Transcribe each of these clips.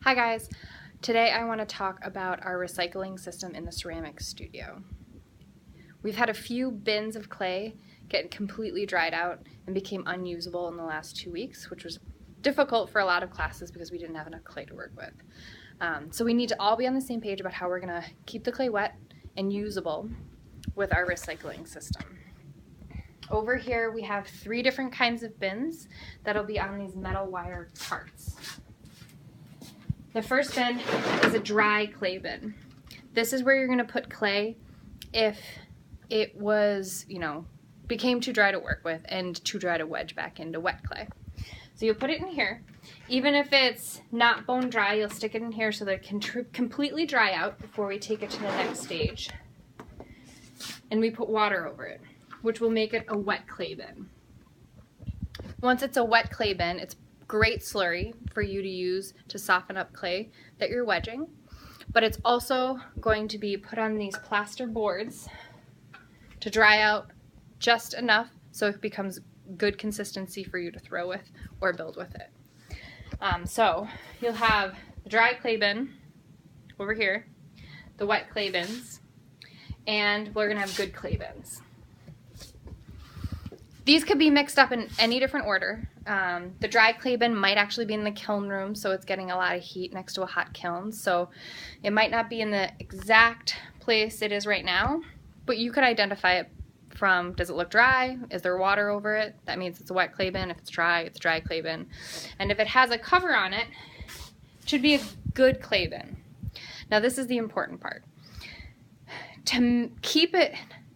Hi guys, today I want to talk about our recycling system in the ceramics studio. We've had a few bins of clay get completely dried out and became unusable in the last 2 weeks, which was difficult for a lot of classes because we didn't have enough clay to work with. So we need to all be on the same page about how we're going to keep the clay wet and usable with our recycling system. Over here we have 3 different kinds of bins that'll be on these metal wire parts. The first bin is a dry clay bin. This is where you're going to put clay if it was, became too dry to work with and too dry to wedge back into wet clay. So you'll put it in here. Even if it's not bone dry, you'll stick it in here so that it can completely dry out before we take it to the next stage. And we put water over it, which will make it a wet clay bin. Once it's a wet clay bin, it's great slurry for you to use to soften up clay that you're wedging, but it's also going to be put on these plaster boards to dry out just enough so it becomes good consistency for you to throw with or build with it. So you'll have the dry clay bin over here, the wet clay bins, and we're going to have good clay bins. These could be mixed up in any different order. The dry clay bin might actually be in the kiln room, so it's getting a lot of heat next to a hot kiln. So it might not be in the exact place it is right now, but you could identify it from, does it look dry? Is there water over it? That means it's a wet clay bin. If it's dry clay bin. And if it has a cover on it, it should be a good clay bin. Now this is the important part. To keep it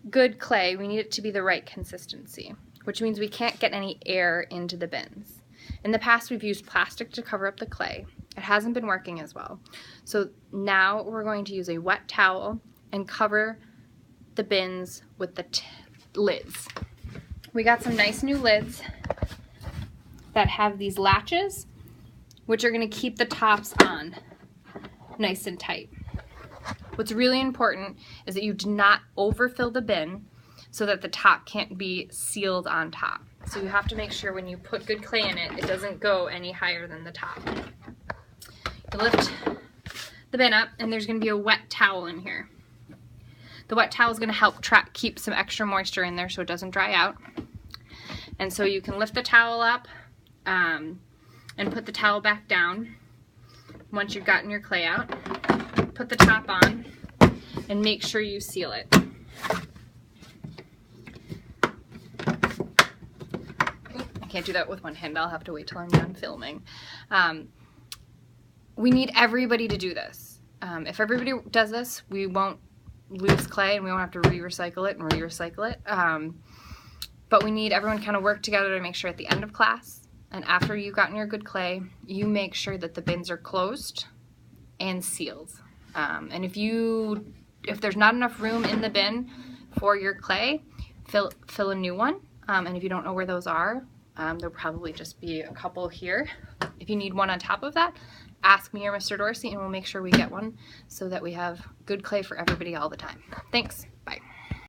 good clay, we need it to be the right consistency, which means we can't get any air into the bins. In the past, we've used plastic to cover up the clay. It hasn't been working as well. So now we're going to use a wet towel and cover the bins with the lids. We got some nice new lids that have these latches, which are going to keep the tops on nice and tight. What's really important is that you do not overfill the bin so that the top can't be sealed on top. So you have to make sure when you put good clay in it, it doesn't go any higher than the top. You lift the bin up and there's going to be a wet towel in here. The wet towel is going to help keep some extra moisture in there so it doesn't dry out. And so you can lift the towel up and put the towel back down once you've gotten your clay out. Put the top on and make sure you seal it. I can't do that with one hand. I'll have to wait till I'm done filming. We need everybody to do this. If everybody does this, we won't lose clay and we won't have to recycle it and recycle it. But we need everyone kind of work together to make sure at the end of class and after you've gotten your good clay, you make sure that the bins are closed and sealed. And if there's not enough room in the bin for your clay, fill a new one. And if you don't know where those are, there'll probably just be a couple here. If you need one on top of that, ask me or Mr. Dorsey and we'll make sure we get one so that we have good clay for everybody all the time. Thanks.